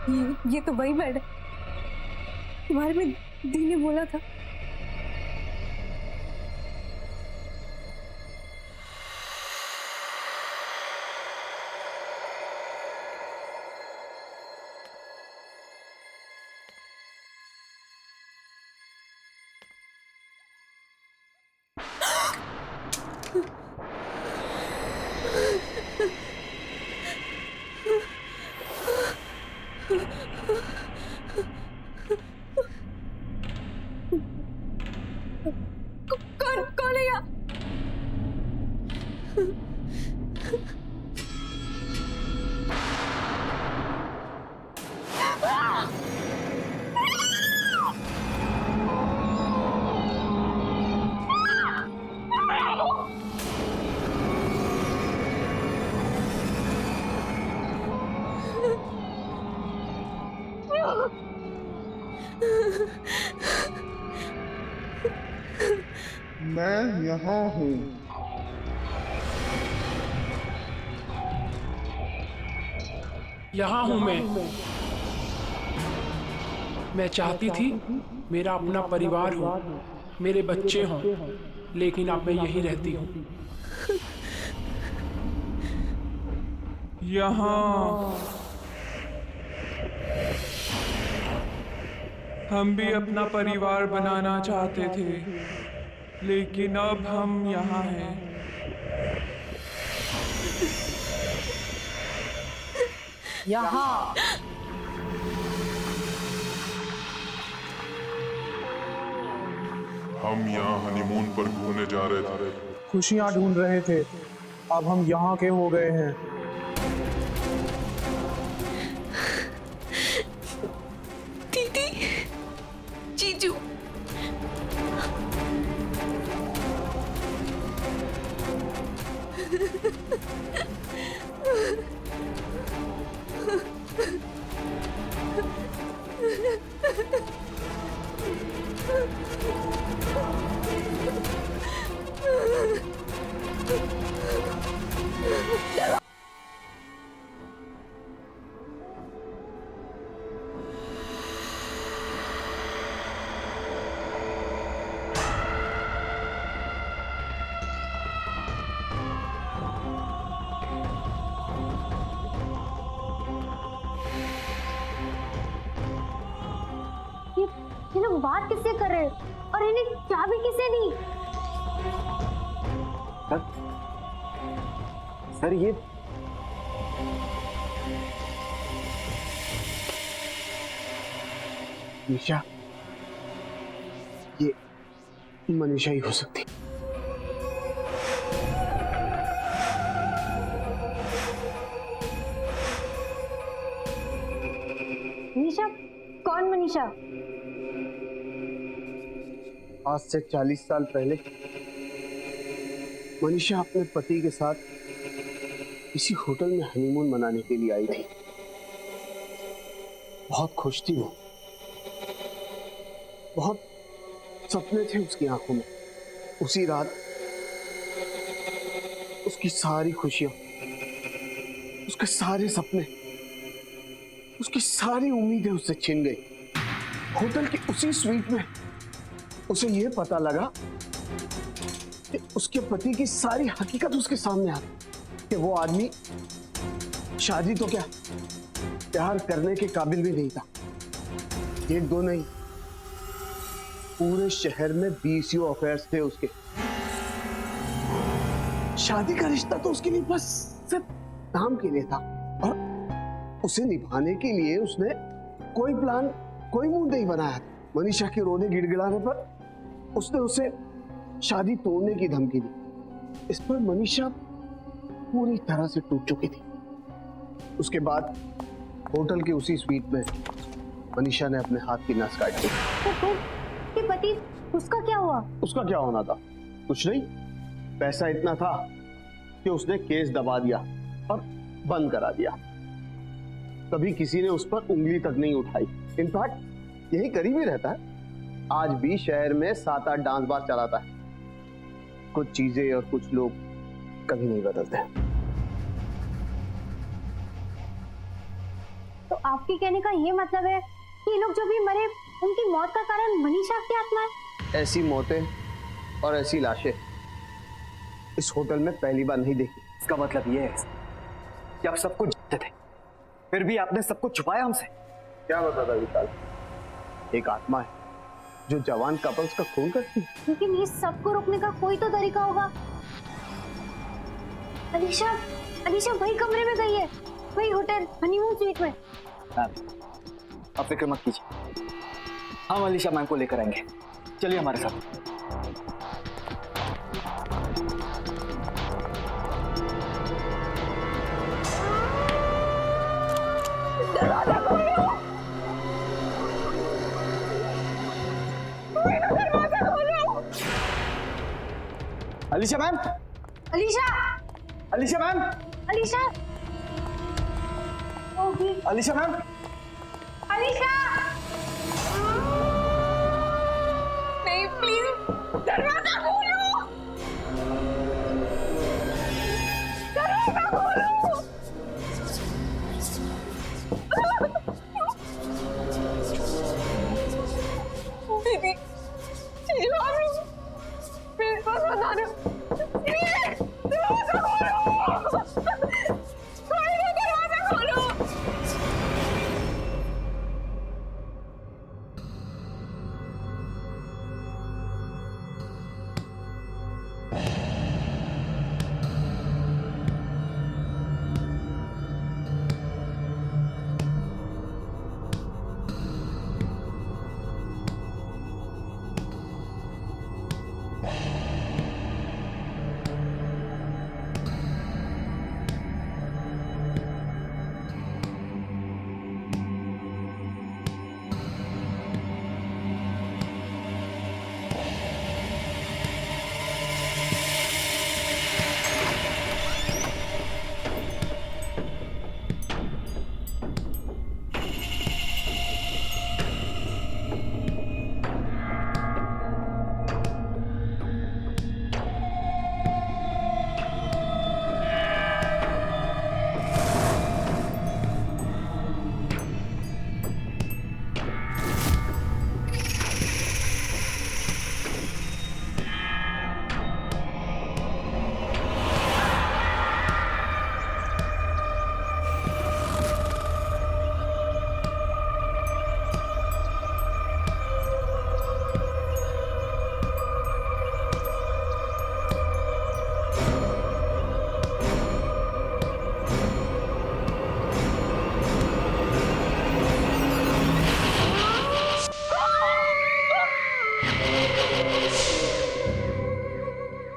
ये तो वही बेड है तुम्हारे में दी ने बोला था। कौन है यहाँ? मैं यहाँ हूँ। यहाँ हूँ मैं चाहती थी मेरा अपना परिवार हो, मेरे बच्चे हों, लेकिन अब मैं यहीं रहती हूँ। यहाँ हम भी अपना परिवार बनाना चाहते थे, लेकिन अब हम यहाँ हैं। यहाँ हम यहाँ हनीमून पर घूमने जा रहे थे। खुशियाँ ढूंढ रहे थे, अब हम यहाँ के हो गए हैं। दीदी, जीजू, ये लोग बात किससे कर रहे हैं और इन्हें चाबी किसे दी? सर ये निशा, ये मनीषा ही हो सकती। मनीषा? कौन मनीषा? आज से 40 साल पहले मनीषा अपने पति के साथ इसी होटल में हनीमून मनाने के लिए आई थी। बहुत खुश थी वो, बहुत सपने थे उसकी आंखों में। उसी रात उसकी सारी खुशियां, उसके सारे सपने, उसकी सारी उम्मीदें उससे छिन गई। होटल की उसी स्वीट में उसे यह पता लगा कि उसके पति की सारी हकीकत उसके सामने आ गई कि वो आदमी शादी तो क्या, प्यार करने के काबिल भी नहीं था। एक दो नहीं, पूरे शहर में 20 अफेयर्स थे उसके। शादी का रिश्ता तो उसके लिए बस सिर्फ नाम के लिए था, और उसे निभाने के लिए उसने कोई प्लान, कोई मूड नहीं बनाया। मनीषा के रोने गिड़गिड़ाने पर उसने उसे शादी तोड़ने की धमकी दी। इस पर मनीषा पूरी तरह से टूट चुकी थी। उसके बाद होटल के उसी स्वीट में मनीषा ने अपने हाथ की नस काट दी। तो पति, उसका क्या हुआ? उसका क्या होना था? कुछ नहीं, पैसा इतना था कि उसने केस दबा दिया और बंद करा दिया। कभी किसी ने उस पर उंगली तक नहीं उठाई। इनफैक्ट यही करीब ही रहता है। आज भी शहर में 7-8 डांस बार चलाता है। कुछ चीजें और कुछ लोग कभी नहीं बदलते। तो आपके कहने का ये मतलब है कि ये लोग जो भी मरे उनकी मौत का कारण मनीषा की आत्मा है? ऐसी मौतें और ऐसी लाशें इस होटल में पहली बार नहीं देखी। इसका मतलब ये है कि आप सब कुछ जानते थे, फिर भी आपने सब कुछ छुपाया हमसे। क्या बता था विशाल? एक आत्मा है जो जवान कपल्स का खून करती है। लेकिन ये सबको रोकने का कोई तो तरीका होगा। अलीशा वही कमरे में गई है, वही होटल हनीमून स्वीट में। आप फिक्र मत कीजिए, हम अलीशा मैम को लेकर आएंगे। चलिए हमारे साथ। दरवाजा खोलो, दरवाजा खोलो। Alisha ma'am, Alisha Alisha ma'am, Alisha okay Alisha ma'am, Alisha नहीं, प्लीज दरवाजा खोलो, दरवाजा खोलो। दीदी चलो आप मेरे पास बता दो, दरवाजा खोलो, दरवाजा खोलो।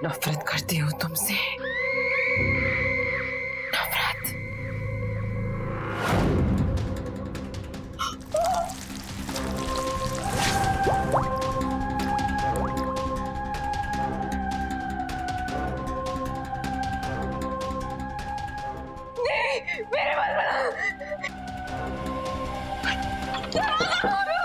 नफरत करती हूँ तुमसे, नफरत। मेरे पास बना दरवाजा खोलो।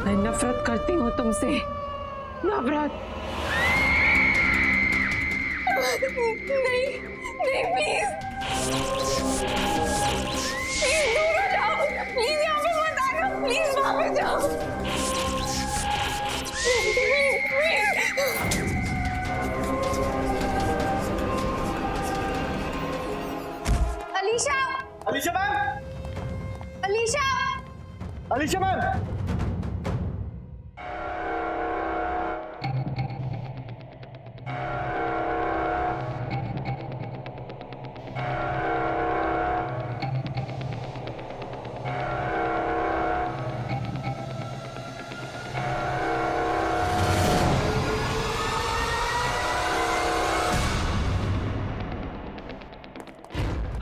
मैं नफरत करती हूँ तुमसे, नफरत। नहीं नहीं, प्लीज प्लीज दूर हो जाओ, प्लीज यहाँ पे मत आना, प्लीज वहां पे जाओ, please please. Alisha Alisha ma'am, Alisha Alisha ma'am,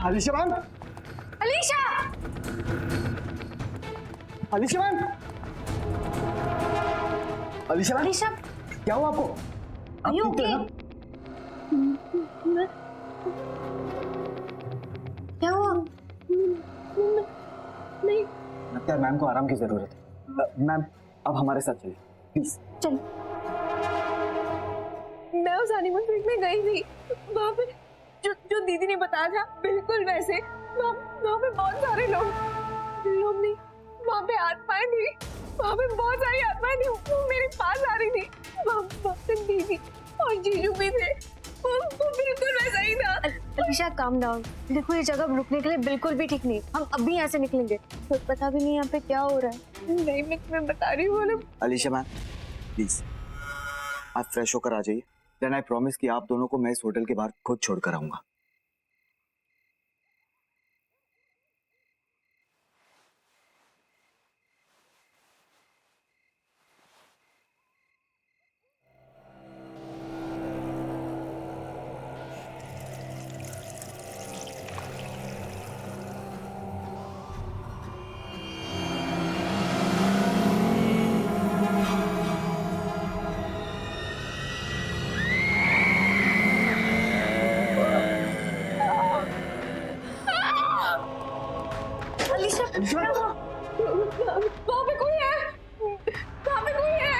Alisha ma'am, Alisha Alisha ma'am, Alisha ma'am, Alisha क्या हुआ आपको? आप you ठीक तो हैं okay? ना? क्या हुआ? नहीं लगता है मैम को आराम की जरूरत है। मैम अब हमारे साथ चलिए प्लीज। चल। मैं उस हनीमून स्वीट में गई थी, वहाँ पे जो दीदी ने बताया था बिल्कुल वैसे। वहाँ पे बहुत सारे लोग नहीं, वहाँ पे आत्माएं थी, वहाँ पे बहुत सारी आत्माएं थी, वो मेरे पास आ रही थी। वहाँ पे दीदी और जीजू भी थे, वो बिल्कुल वैसा ही था। Alisha calm down. देखो ये जगह रुकने के लिए बिल्कुल भी ठीक नहीं। हम अभी यहाँ से निकलेंगे, तो पता भी नहीं यहाँ पे क्या हो रहा है। नहीं मैं तुम्हें बता रही हूँ। अलीशा मैम प्लीज आप फ्रेश होकर आ जाइए। देन आई प्रॉमिस कि आप दोनों को मैं इस होटल के बाहर खुद छोड़कर आऊंगा। वहाँ पे कोई है, वहाँ पे कोई है।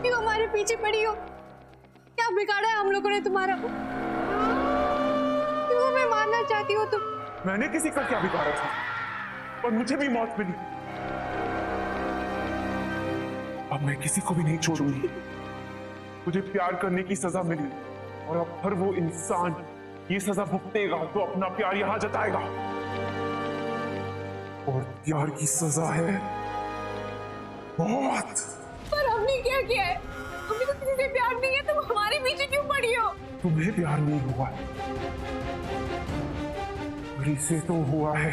क्यों हमारे पीछे पड़ी हो? क्या बिगाड़ा है हम लोगों ने तुम्हारा? क्यों हमें मारना चाहती हो तुम? मैंने किसी का क्या बिगाड़ा था और मुझे भी मौत मिली। अब मैं किसी को भी नहीं छोड़ूंगी। मुझे प्यार करने की सजा मिली और अब हर वो इंसान ये सजा भुगतेगा तो अपना प्यार यहां जताएगा। और प्यार की सजा है मौत। पर हमने क्या किया है? हमें तो किसी से प्यार नहीं है, तुम हमारे पीछे क्यों पड़ी हो? तुम्हें प्यार नहीं हुआ है, इसे तो हुआ है।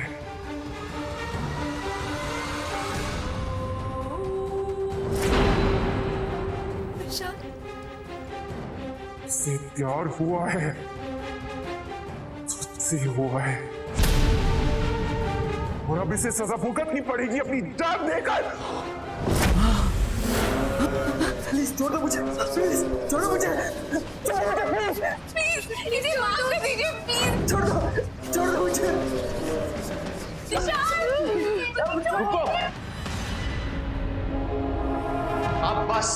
इससे प्यार हुआ है, तुझसे हुआ है और अब इसे सजा भुगतनी पड़ेगी अपनी जान देकर। प्लीज छोड़ दो मुझे, प्लीज छोड़ो मुझे, प्लीज इसे माफ कर दीजिए, प्लीज छोड़ दो मुझे। रुको अब बस।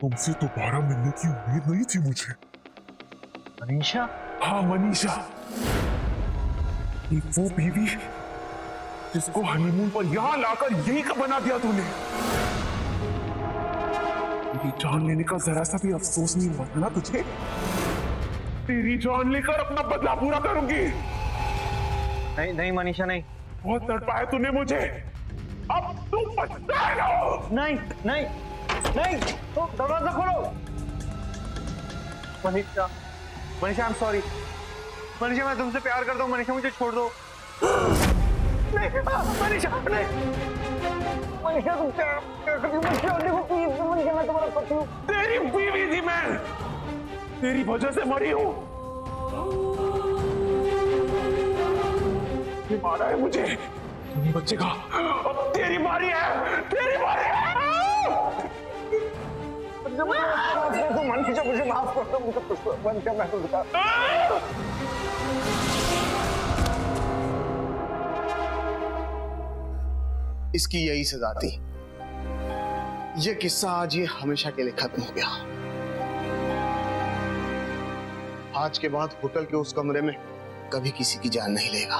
तुमसे दोबारा मिलने की उम्मीद नहीं थी मुझे। मनीषा? हाँ मनीषा, ये वो बीवी जिसको हनीमून पर यहां लाकर यही का बना दिया तूने। मेरी जान लेने का जरा सा भी अफसोस नहीं हुआ था ना तुझे? तेरी जान लेकर अपना बदला पूरा करूंगी। नहीं नहीं मनीषा नहीं। बहुत तड़पाया तूने मुझे, अब तू पछताएगा। नहीं नहीं नहीं, तो दरवाजा खोलो। Manisha, Manisha I am sorry. Manisha मैं तुमसे प्यार करता हूँ। मनीषा मुझे छोड़ दो। नहीं मनीषा नहीं। मनीषा तुम प्यार करती हो मुझे छोड़ दो प्लीज। मनीषा मैं तुम्हारा पति हूँ। तेरी बीवी थी मैं, तेरी वजह से मरी हूँ। ये मारा है मुझे, तू नहीं बचेगा। अब तेरी बारी है, तेरी बारी है। मनीषा मुझे माफ कर दो। मनीषा मैं तुझे इसकी यही सजा थी। ये किस्सा आज ये हमेशा के लिए खत्म हो गया। आज के बाद होटल के उस कमरे में कभी किसी की जान नहीं लेगा।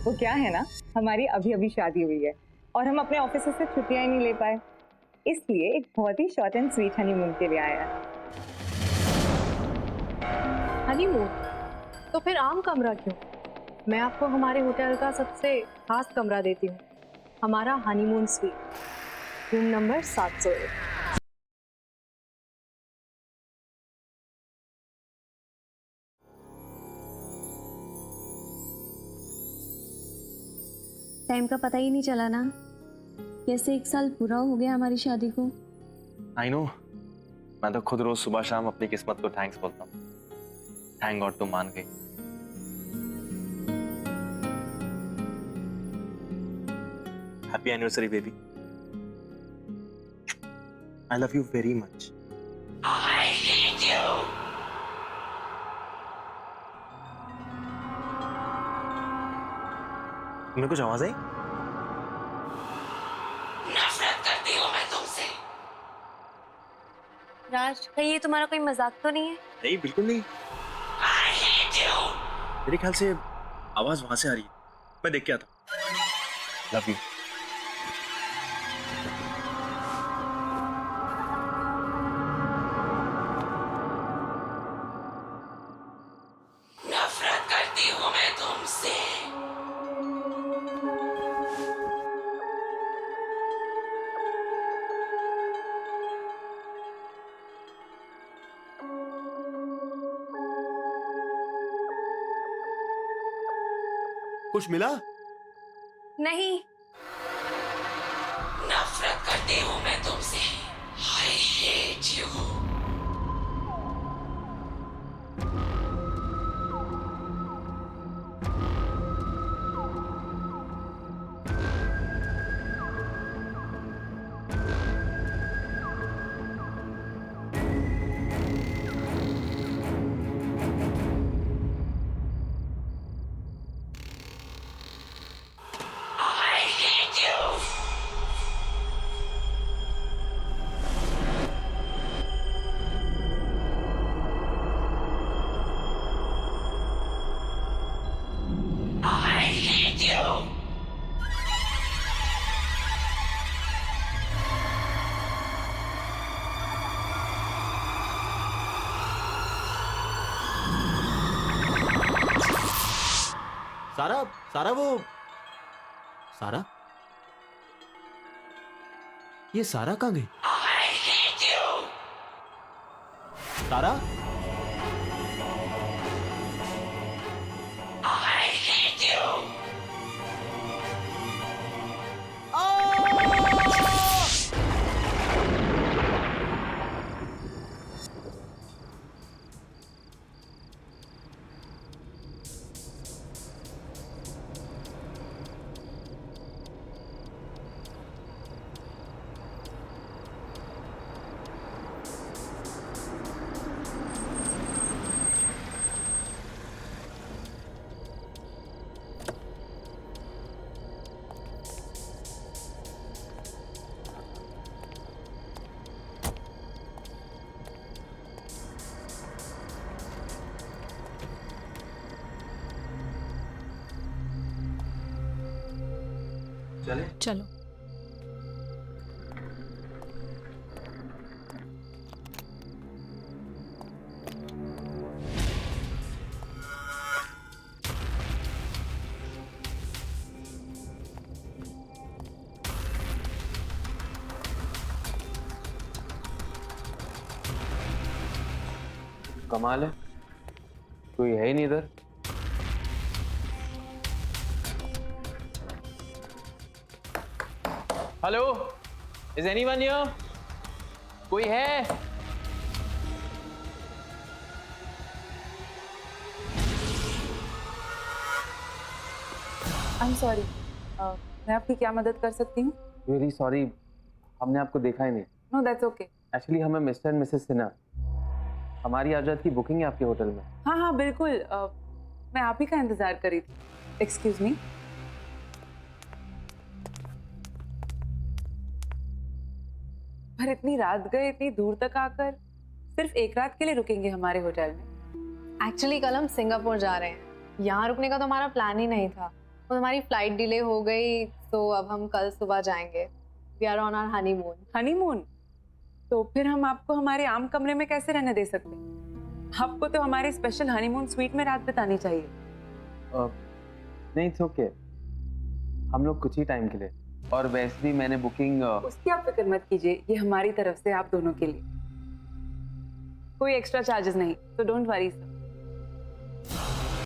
वो क्या है ना, हमारी अभी अभी शादी हुई है और हम अपने ऑफिस से छुट्टियां ही नहीं ले पाए, इसलिए एक बहुत ही शॉर्ट एंड स्वीट हनीमून के लिए आया है। हनीमून? तो फिर आम कमरा क्यों? मैं आपको हमारे होटल का सबसे खास कमरा देती हूँ, हमारा honeymoon sweet, room number 701। Time का पता ही नहीं चला ना। कैसे 1 साल पूरा हो गया हमारी शादी को। आई नो, मैं तो खुद रोज सुबह शाम अपनी किस्मत को थैंक्स बोलता हूँ। थैंक गॉड तुम मान गई। Happy anniversary baby. I love you very much. तुम्हें कुछ आवाज आई? नफरत करती हूँ मैं तुमसे। राज, कहीं ये तुम्हारा कोई मजाक तो नहीं है? नहीं, बिल्कुल नहीं। मेरे ख्याल से आवाज वहां से आ रही है। मैं देख के आता हूँ। Love you. नफरत करती हूँ मैं तुमसे। कुछ मिला? नहीं। नफरत करती हूँ मैं तुमसे। I hate you. I hate you. I hate you. सारा, सारा वो सारा, ये सारा कहाँ गई? I hate you. सारा, I hate you. चले? चलो। कमाल है, कोई है ही नहीं इधर। Hello, is anyone here? कोई है? आई एम सॉरी, मैं आपकी क्या मदद कर सकती हूँ? वेरी सॉरी, हमने आपको देखा ही नहीं। No that's okay. एक्चुअली हमें मिस्टर एंड मिसेस सिन्हा, हमारी आजाद की बुकिंग है आपके होटल में। हाँ हाँ बिल्कुल, मैं आप ही का इंतजार कर रही थी। Excuse me. पर इतनी रात गए, इतनी दूर तक आकर सिर्फ एक रात के लिए रुकेंगे हमारे होटल में? एक्चुअली कल हम सिंगापुर जा रहे हैं। यहाँ रुकने का तो हमारा प्लान ही नहीं था। तो हमारी फ्लाइट डिले हो गई, तो अब हम कल सुबह जाएंगे। We are on our honeymoon. Honeymoon? तो फिर हम आपको हमारे आम कमरे में कैसे रहने दे सकते हैं? आपको तो हमारे स्पेशल हनीमून स्वीट में रात बितानी चाहिए। नहीं, इट्स ओके, हम लोग कुछ ही टाइम के लिए, और वैसे भी मैंने बुकिंग। उसकी आप फिक्र मत कीजिए, ये हमारी तरफ से आप दोनों के लिए। कोई एक्स्ट्रा चार्जेस नहीं, तो डोंट वरी सर।